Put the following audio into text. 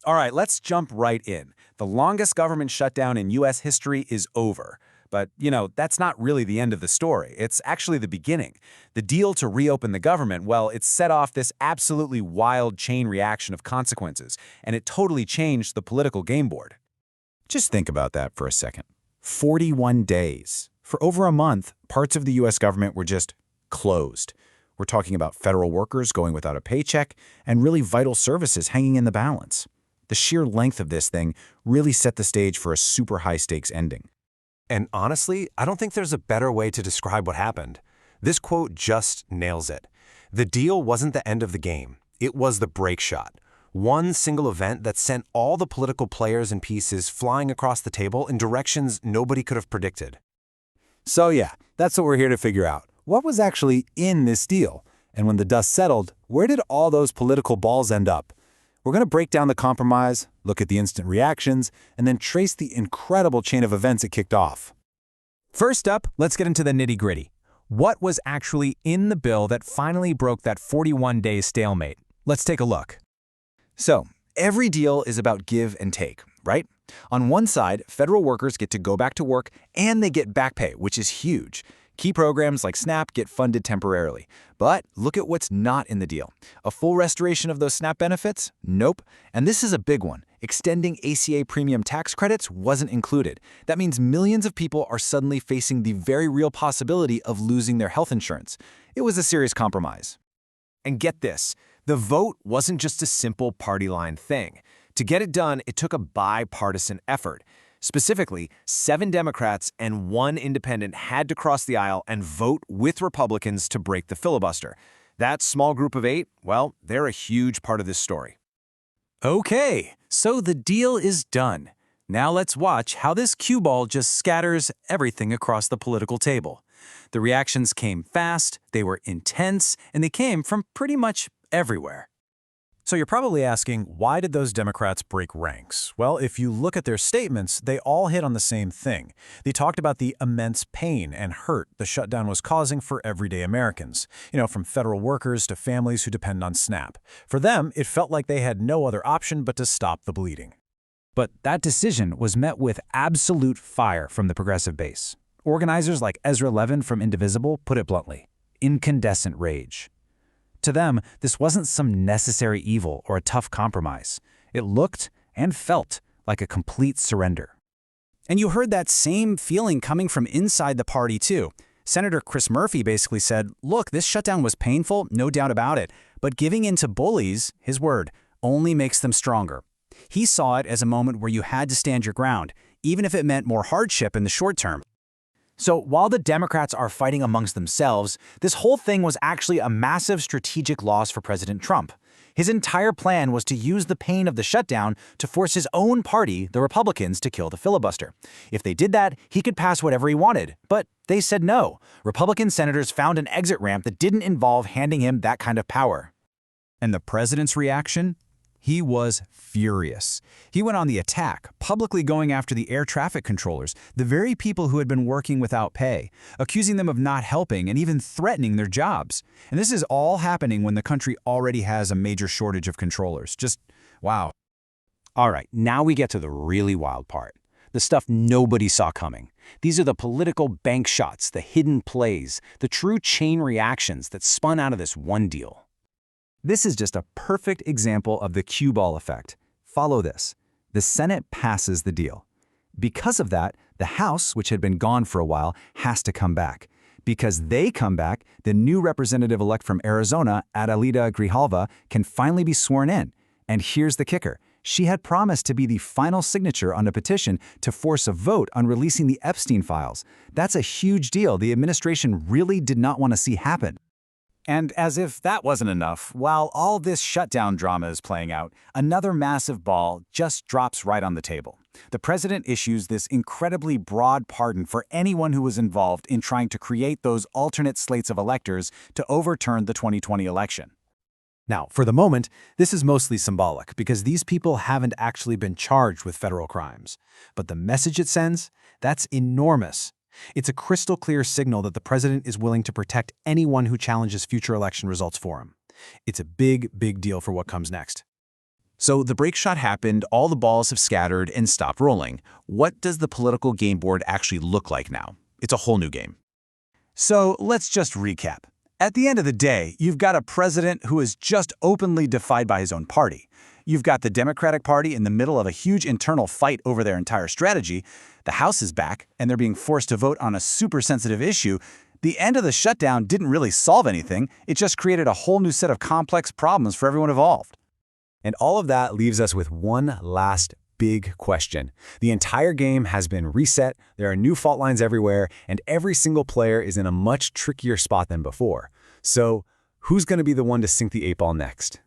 All right, let's jump right in. The longest government shutdown in U.S. history is over. But, that's not really the end of the story. It's actually the beginning. The deal to reopen the government, well, it set off this absolutely wild chain reaction of consequences, and it totally changed the political game board. Just think about that for a second. 41 days. For over a month, parts of the U.S. government were just closed. We're talking about federal workers going without a paycheck and really vital services hanging in the balance. The sheer length of this thing really set the stage for a super high-stakes ending. And honestly, I don't think there's a better way to describe what happened. This quote just nails it. The deal wasn't the end of the game. It was the break shot. One single event that sent all the political players and pieces flying across the table in directions nobody could have predicted. So yeah, that's what we're here to figure out. What was actually in this deal? And when the dust settled, where did all those political balls end up? We're going to break down the compromise, look at the instant reactions, and then trace the incredible chain of events it kicked off. First up, let's get into the nitty-gritty. What was actually in the bill that finally broke that 41-day stalemate? Let's take a look. So, every deal is about give and take, right? On one side, federal workers get to go back to work and they get back pay, which is huge. Key programs like SNAP get funded temporarily. But look at what's not in the deal. A full restoration of those SNAP benefits? Nope. And this is a big one. Extending ACA premium tax credits wasn't included. That means millions of people are suddenly facing the very real possibility of losing their health insurance. It was a serious compromise. And get this, the vote wasn't just a simple party line thing. To get it done, it took a bipartisan effort. Specifically, 7 Democrats and 1 independent had to cross the aisle and vote with Republicans to break the filibuster. That small group of 8, well, they're a huge part of this story. Okay, so the deal is done. Now let's watch how this cue ball just scatters everything across the political table. The reactions came fast, they were intense, and they came from pretty much everywhere. So you're probably asking, why did those Democrats break ranks? Well, if you look at their statements, they all hit on the same thing. They talked about the immense pain and hurt the shutdown was causing for everyday Americans, from federal workers to families who depend on SNAP. For them, it felt like they had no other option but to stop the bleeding. But that decision was met with absolute fire from the progressive base. Organizers like Ezra Levin from Indivisible put it bluntly: incandescent rage. To them, this wasn't some necessary evil or a tough compromise. It looked and felt like a complete surrender. And you heard that same feeling coming from inside the party, too. Senator Chris Murphy basically said, look, this shutdown was painful, no doubt about it, but giving in to bullies, his word, only makes them stronger. He saw it as a moment where you had to stand your ground, even if it meant more hardship in the short term. So while the Democrats are fighting amongst themselves, this whole thing was actually a massive strategic loss for President Trump. His entire plan was to use the pain of the shutdown to force his own party, the Republicans, to kill the filibuster. If they did that, he could pass whatever he wanted. But they said no. Republican senators found an exit ramp that didn't involve handing him that kind of power. And the president's reaction? He was furious. He went on the attack, publicly going after the air traffic controllers, the very people who had been working without pay, accusing them of not helping and even threatening their jobs. And this is all happening when the country already has a major shortage of controllers. Just, wow. All right, now we get to the really wild part. The stuff nobody saw coming. These are the political bank shots, the hidden plays, the true chain reactions that spun out of this one deal. This is just a perfect example of the cue ball effect. Follow this. The Senate passes the deal. Because of that, the House, which had been gone for a while, has to come back. Because they come back, the new representative-elect from Arizona, Adelita Grijalva, can finally be sworn in. And here's the kicker. She had promised to be the final signature on a petition to force a vote on releasing the Epstein files. That's a huge deal the administration really did not want to see happen. And as if that wasn't enough, while all this shutdown drama is playing out, another massive ball just drops right on the table. The president issues this incredibly broad pardon for anyone who was involved in trying to create those alternate slates of electors to overturn the 2020 election. Now, for the moment, this is mostly symbolic because these people haven't actually been charged with federal crimes. But the message it sends, that's enormous. It's a crystal clear signal that the president is willing to protect anyone who challenges future election results for him. It's a big, big deal for what comes next. So the break shot happened, all the balls have scattered and stopped rolling. What does the political game board actually look like now? It's a whole new game. So let's just recap. At the end of the day, you've got a president who is just openly defied by his own party. You've got the Democratic Party in the middle of a huge internal fight over their entire strategy. The House is back, and they're being forced to vote on a super sensitive issue. The end of the shutdown didn't really solve anything. It just created a whole new set of complex problems for everyone involved. And all of that leaves us with one last big question. The entire game has been reset, there are new fault lines everywhere, and every single player is in a much trickier spot than before. So, who's going to be the one to sink the 8 ball next?